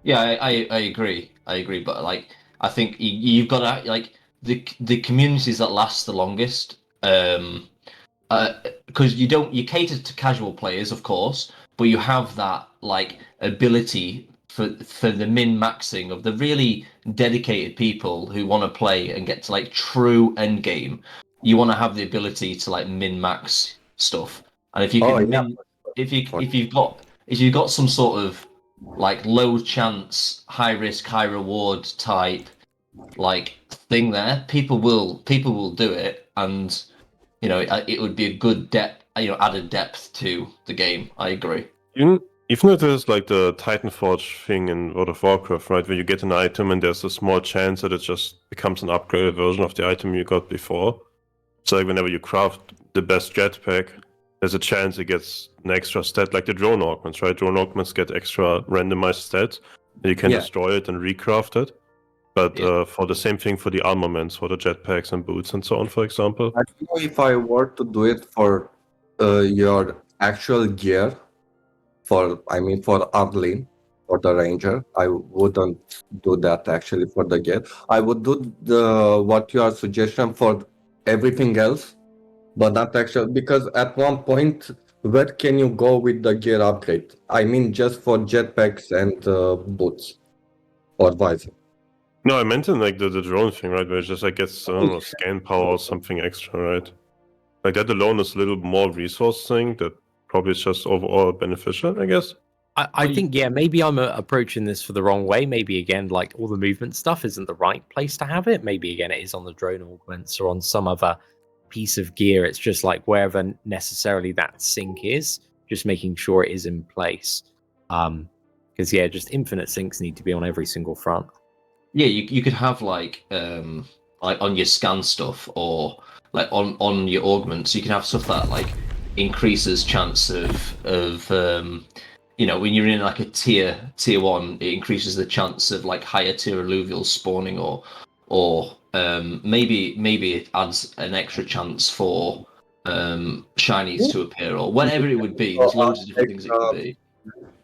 Yeah, I agree. But like, I think you've got to like the communities that last the longest, because you cater to casual players, of course, but you have that like ability for the min-maxing of the really dedicated people who want to play and get to like true end game. You want to have the ability to like min-max stuff, and if you can if you've got some sort of like low chance, high risk, high reward type like thing there, people will do it, and you know it would be a good added depth to the game. I agree. Even if there's like the Titan Forge thing in World of Warcraft, right, where you get an item and there's a small chance that it just becomes an upgraded version of the item you got before. So like whenever you craft the best jetpack, there's a chance it gets an extra stat, like the drone augments, right? Drone augments get extra randomized stats. You can destroy it and recraft it. But for the same thing for the armaments, for the jetpacks and boots and so on, for example. I don't know if I were to do it for your actual gear, for Arlene or the Ranger, I wouldn't do that actually for the gear. I would do what you are suggesting for everything else, but not actually, because at one point, where can you go with the gear upgrade? I mean, just for jetpacks and boots or visor. No, I meant in like the drone thing, right? Where it just like gets scan power or something extra, right? Like that alone is a little more resource thing that probably is just overall beneficial, I guess. I think, yeah, maybe I'm approaching this for the wrong way. Maybe, again, like all the movement stuff isn't the right place to have it. Maybe, again, it is on the drone augments or on some other piece of gear. It's just like wherever necessarily that sync is, just making sure it is in place. Because, yeah, just infinite syncs need to be on every single front. Yeah, you could have like on your scan stuff or like on your augments, you can have stuff that like increases chance of when you're in like a tier 1, it increases the chance of like higher tier alluvials spawning or maybe it adds an extra chance for shinies to appear or whatever it would be. There's loads of different things it could be.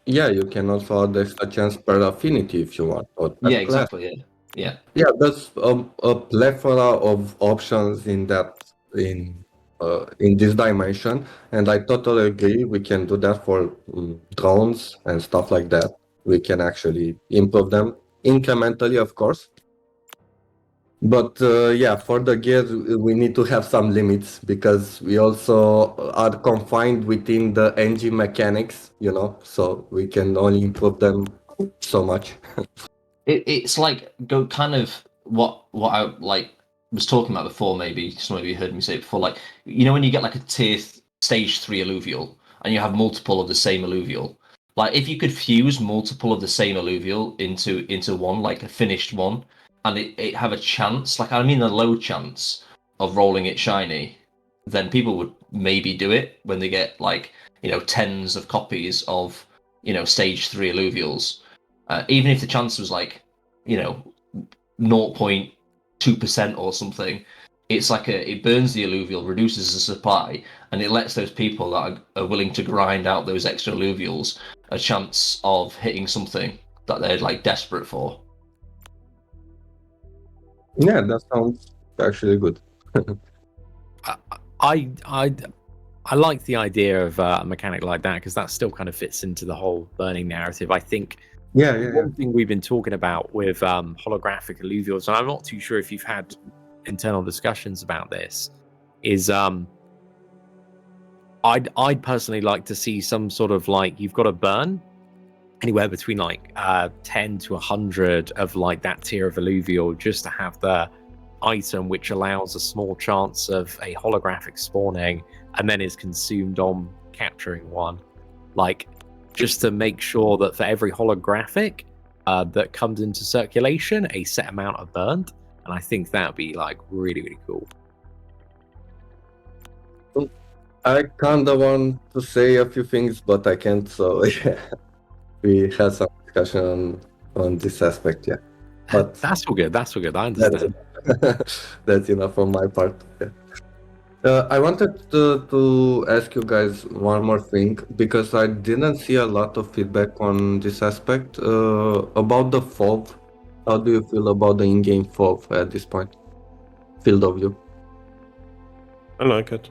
Yeah, you can also add extra chance per affinity if you want. Or per Yeah, class. exactly. Yeah. Yeah, there's a plethora of options in this dimension, and I totally agree. We can do that for drones and stuff like that. We can actually improve them incrementally, of course. But yeah, for the gear, we need to have some limits because we also are confined within the engine mechanics, so we can only improve them so much. It's like go kind of what I like was talking about before. Maybe some of you heard me say it before. Like when you get like a stage 3 alluvial and you have multiple of the same alluvial. Like if you could fuse multiple of the same alluvial into one, like a finished one, and it have a chance, like I mean a low chance of rolling it shiny, then people would maybe do it when they get like tens of copies of stage 3 alluvials. Even if the chance was like 0.2% or something, it's like it burns the alluvial, reduces the supply, and it lets those people that are willing to grind out those extra alluvials a chance of hitting something that they're like desperate for. Yeah, that sounds actually good. I like the idea of a mechanic like that because that still kind of fits into the whole burning narrative. I think one thing we've been talking about with holographic alluvials, and I'm not too sure if you've had internal discussions about this, is I'd personally like to see some sort of like you've got to burn anywhere between like 10 to 100 of like that tier of alluvial just to have the item which allows a small chance of a holographic spawning and then is consumed on capturing one, like just to make sure that for every holographic that comes into circulation a set amount are burned. And I think that would be like really, really cool. I kind of want to say a few things, but I can't. So yeah, we had some discussion on this aspect. Yeah, but that's all good. That's all good. I understand. That's enough from my part. Yeah. I wanted to ask you guys one more thing because I didn't see a lot of feedback on this aspect about the FOV. How do you feel about the in-game FOV at this point? Field of view. I like it.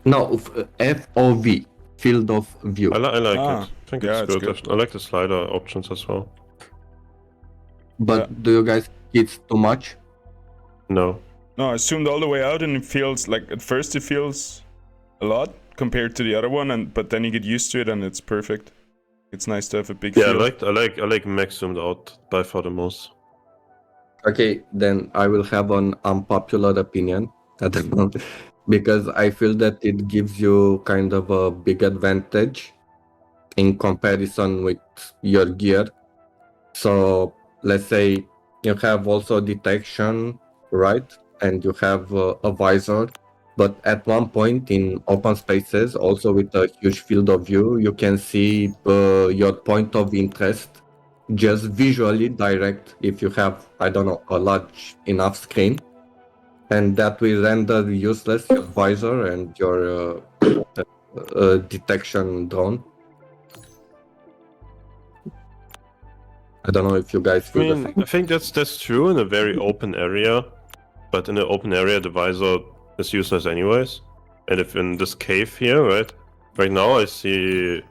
No, FOV, field of view. I like it. I think yeah, it's good. good. I like the slider options as well. But do you guys think it's too much? No. No, I zoomed all the way out and it feels like at first it feels a lot compared to the other one, but then you get used to it and it's perfect. It's nice to have a big field. I like max zoomed out by far the most. Okay, then I will have an unpopular opinion at the moment because I feel that it gives you kind of a big advantage in comparison with your gear. So let's say you have also detection, right? And you have a visor. But at one point in open spaces, also with a huge field of view, you can see your point of interest just visually direct if you have, I don't know, a large enough screen. And that will render useless your visor and your detection drone. I don't know if you guys I feel the mean, same. I think that's true in a very open area, but in an open area, the visor is useless anyways. And if in this cave here, right now I see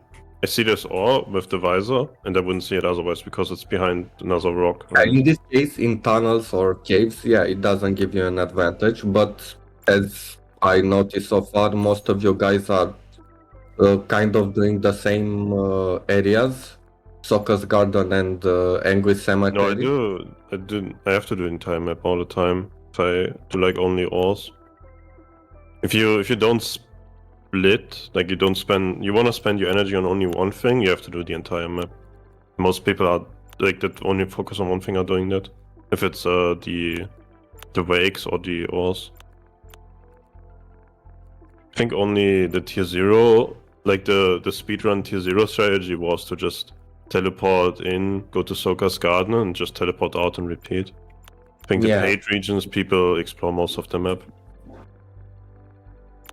this ore with the visor, and I wouldn't see it otherwise because it's behind another rock. Right? In this case, in tunnels or caves, yeah, it doesn't give you an advantage. But as I noticed so far, most of you guys are kind of doing the same areas, Soccer's Garden and Angry No, Cemetery. I have to do entire map all the time. If I do like only ores. If you don't split, like you want to spend your energy on only one thing, you have to do the entire map. Most people are like that only focus on one thing are doing that. If it's the wakes or the ores. I think only the tier 0, like the speedrun tier 0 strategy was to just teleport in, go to Soka's Garden, and just teleport out and repeat. I think the Yeah. paid regions, people explore most of the map.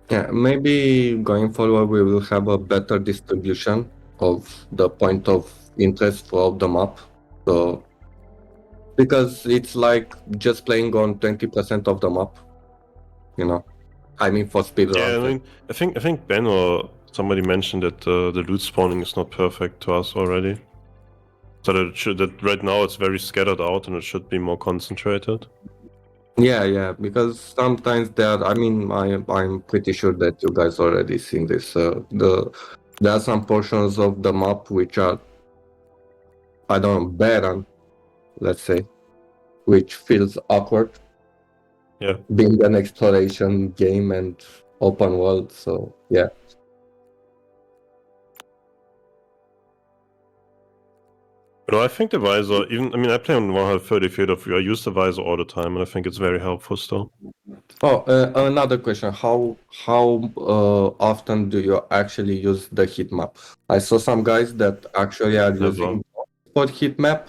Yeah, maybe going forward we will have a better distribution of the point of interest throughout the map. So because it's like just playing on 20% of the map, you know. I mean for speedruns. Yeah, I mean, I think Ben or somebody mentioned that the loot spawning is not perfect to us already. So that right now it's very scattered out and it should be more concentrated. Yeah, because sometimes I mean, I'm pretty sure that you guys already seen this. There are some portions of the map which are, I don't know, barren, let's say, which feels awkward. Yeah. Being an exploration game and open world, so yeah. No, I think the visor, I play on 130 feet of view. I use the visor all the time, and I think it's very helpful still. Oh, another question. How often do you actually use the heat map? I saw some guys that actually are using for heat map,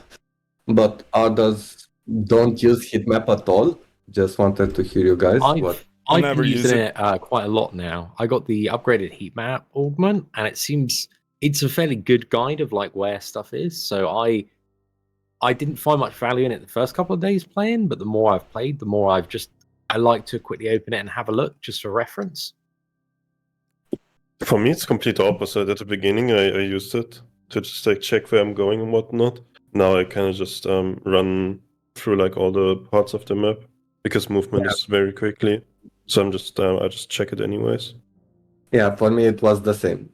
but others don't use heat map at all. Just wanted to hear you guys. I've never been use using it. it quite a lot now. I got the upgraded heat map augment, and it seems it's a fairly good guide of like where stuff is. So I didn't find much value in it the first couple of days playing, but the more I've played, the more I like to quickly open it and have a look just for reference. For me, it's complete opposite. At the beginning, I used it to just like check where I'm going and whatnot. Now I kind of just run through like all the parts of the map because movement is very quickly. So I just check it anyways. Yeah, for me it was the same.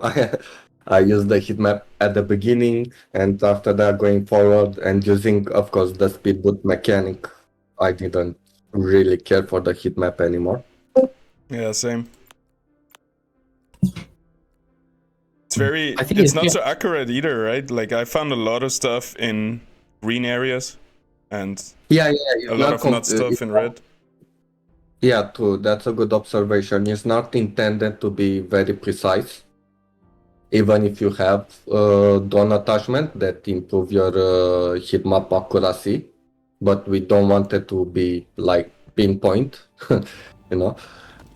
I used the heat map at the beginning, and after that, going forward and using, of course, the speed boot mechanic, I didn't really care for the heat map anymore. Yeah, same. I think it's not so accurate either, right? Like I found a lot of stuff in green areas and a lot of not stuff in red. Yeah, true. That's a good observation. It's not intended to be very precise. Even if you have drone attachment that improve your heat map accuracy, but we don't want it to be like pinpoint, you know.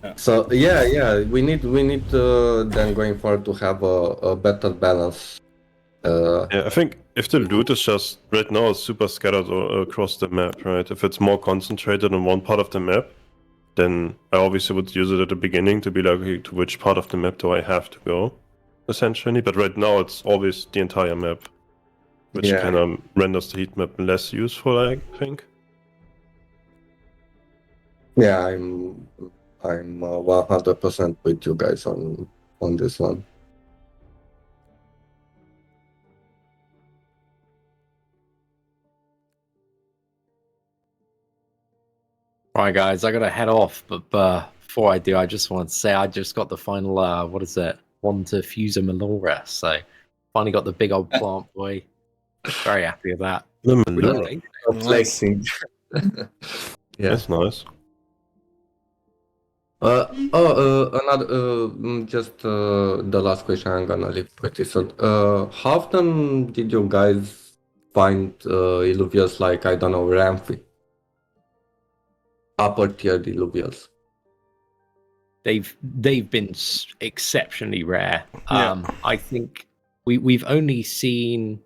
Yeah. So yeah, we need then going forward to have a better balance. Yeah, I think if the loot is just right now it's super scattered across the map, right? If it's more concentrated in one part of the map, then I obviously would use it at the beginning to be like, okay, to which part of the map do I have to go, essentially. But right now it's always the entire map, which kind of renders the heat map less useful, I think. Yeah, I'm 100% with you guys on this one. All right, guys, I gotta head off, but Before I do, I just want to say I just got the final, what is it? One to fuse a Melora. So finally got the big old plant boy. Very happy with that. The Pretty Melora. late. Flexing. Yeah. That's nice. Just the last question I'm gonna leave pretty soon. How often did you guys find Illuvials like, I don't know, Ramfy? Upper tier Illuvials. They've been exceptionally rare. Yeah. I think we've only seen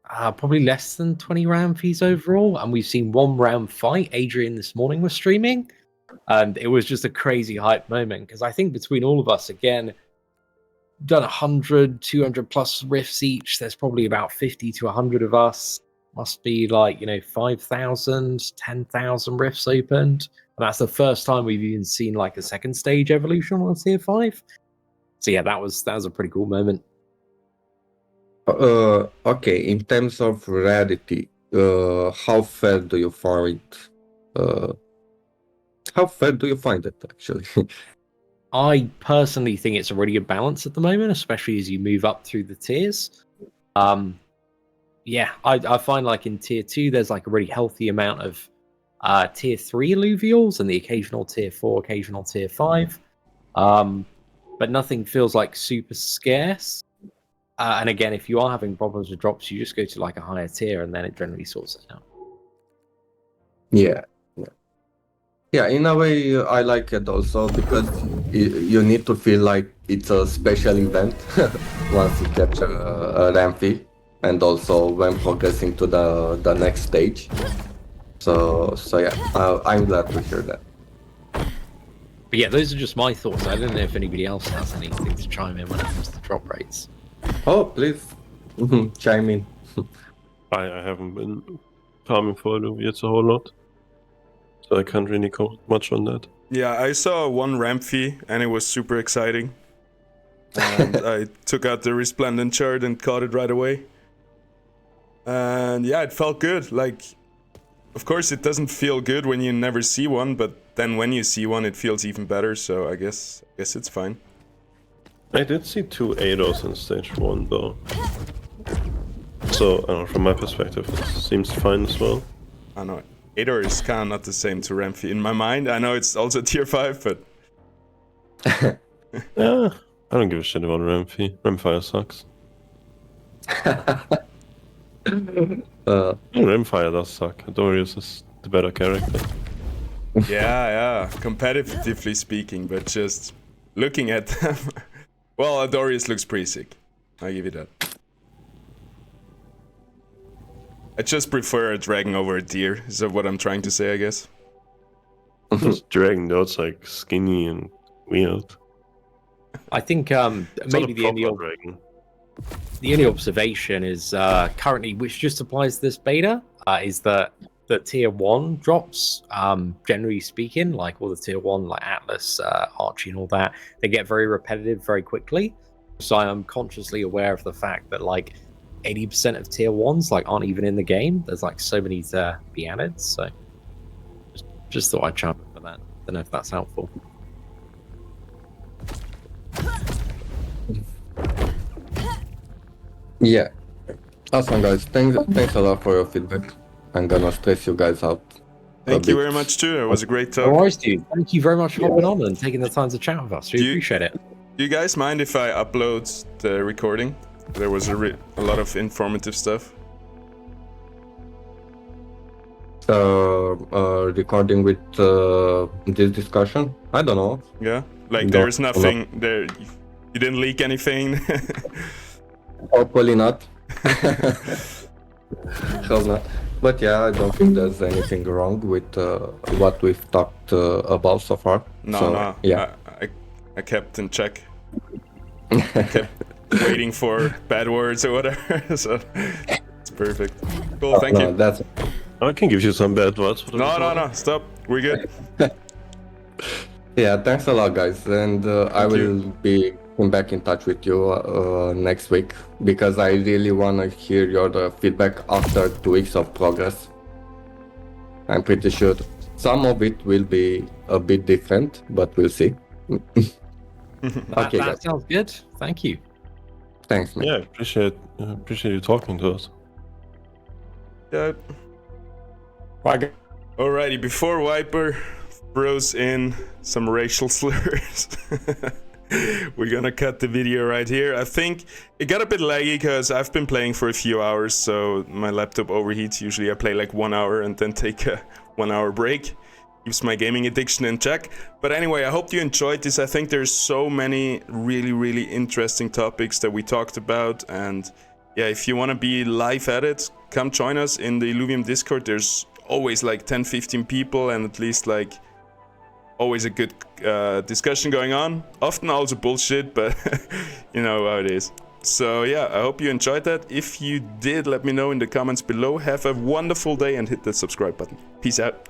probably less than 20 Ramfies overall, and we've seen one Ram fight. Adrian this morning was streaming, and it was just a crazy hype moment because I think between all of us, again, done 100, 200 plus rifts each. There's probably about 50 to 100 of us. Must be like 5,000, 10,000 rifts opened. And that's the first time we've even seen like a second stage evolution on tier 5. So yeah, that was a pretty cool moment. Okay, in terms of rarity, how fair do you find it actually? I personally think it's a really good balance at the moment, especially as you move up through the tiers. Yeah, I find like in tier 2, there's like a really healthy amount of tier 3 alluvials and the occasional tier 4, occasional tier 5. But nothing feels like super scarce. And again, if you are having problems with drops, you just go to like a higher tier and then it generally sorts it out. Yeah, in a way, I like it also because you need to feel like it's a special event once you capture a Ramfy, and also when progressing to the next stage. So yeah, I'm glad to hear that. But yeah, those are just my thoughts. I don't know if anybody else has anything to chime in when it comes to drop rates. Oh, please chime in. I haven't been farming for Illuviums a whole lot, so I can't really comment much on that. Yeah, I saw one Ramfy and it was super exciting. And I took out the Resplendent shard and caught it right away. And yeah, it felt good. Like, of course it doesn't feel good when you never see one, but then when you see one it feels even better, so I guess it's fine. I did see 2 Ados in stage 1 though. So, I don't know, from my perspective, it seems fine as well. I know, Ador is kind of not the same to Ramfy in my mind. I know it's also tier 5, but... Yeah, I don't give a shit about Ramfy. Ramfire sucks. Ramfire does suck. Adorius is the better character. Yeah, competitively speaking, but just looking at them... Well, Adorius looks pretty sick. I'll give you that. I just prefer a dragon over a deer, is that what I'm trying to say, I guess? This dragon though, it's like skinny and weird. I think It's maybe not a proper dragon. the only observation is currently, which just applies to this beta, is that the tier 1 drops, generally speaking, like all the tier 1, like Atlas, Archie and all that, they get very repetitive very quickly. So I am consciously aware of the fact that like 80% of tier 1s like aren't even in the game. There's like so many to be added, so just thought I'd chime in for that. Don't know if that's helpful. Yeah. Awesome, guys. Thanks a lot for your feedback. I'm gonna stress you guys out. Thank you very much too, it was a great talk. No worries, dude. Thank you very much for hopping on and taking the time to chat with us. We appreciate it. Do you guys mind if I upload the recording? There was a lot of informative stuff. Recording with this discussion? I don't know. Yeah? Like No, there's nothing there. You didn't leak anything? Hopefully not. Hope not. But yeah, I don't think there's anything wrong with what we've talked about so far. No. Yeah. I kept in check. I kept waiting for bad words or whatever. So it's perfect. Cool, thank you. That's... I can give you some bad words. For the recording. No, stop. We're good. Yeah, thanks a lot, guys. And I will be back in touch with you next week because I really want to hear your feedback after 2 weeks of progress. I'm pretty sure some of it will be a bit different, but we'll see. Okay, that guys. sounds good. Thank you. Thanks, man. Yeah, appreciate you talking to us. Yeah. Bye, guys. Alrighty, before Viper throws in some racial slurs, we're gonna cut the video right here. I think it got a bit laggy because I've been playing for a few hours, so my laptop overheats. Usually I play like 1 hour and then take a 1 hour break. Keeps my gaming addiction in check. But anyway, I hope you enjoyed this. I think there's so many really interesting topics that we talked about, and yeah, if you want to be live at it, come join us in the Illuvium Discord. There's always like 10-15 people, and at least like always a good discussion going on. Often also bullshit, but you know how it is. So yeah, I hope you enjoyed that. If you did, let me know in the comments below. Have a wonderful day and hit the subscribe button. Peace out.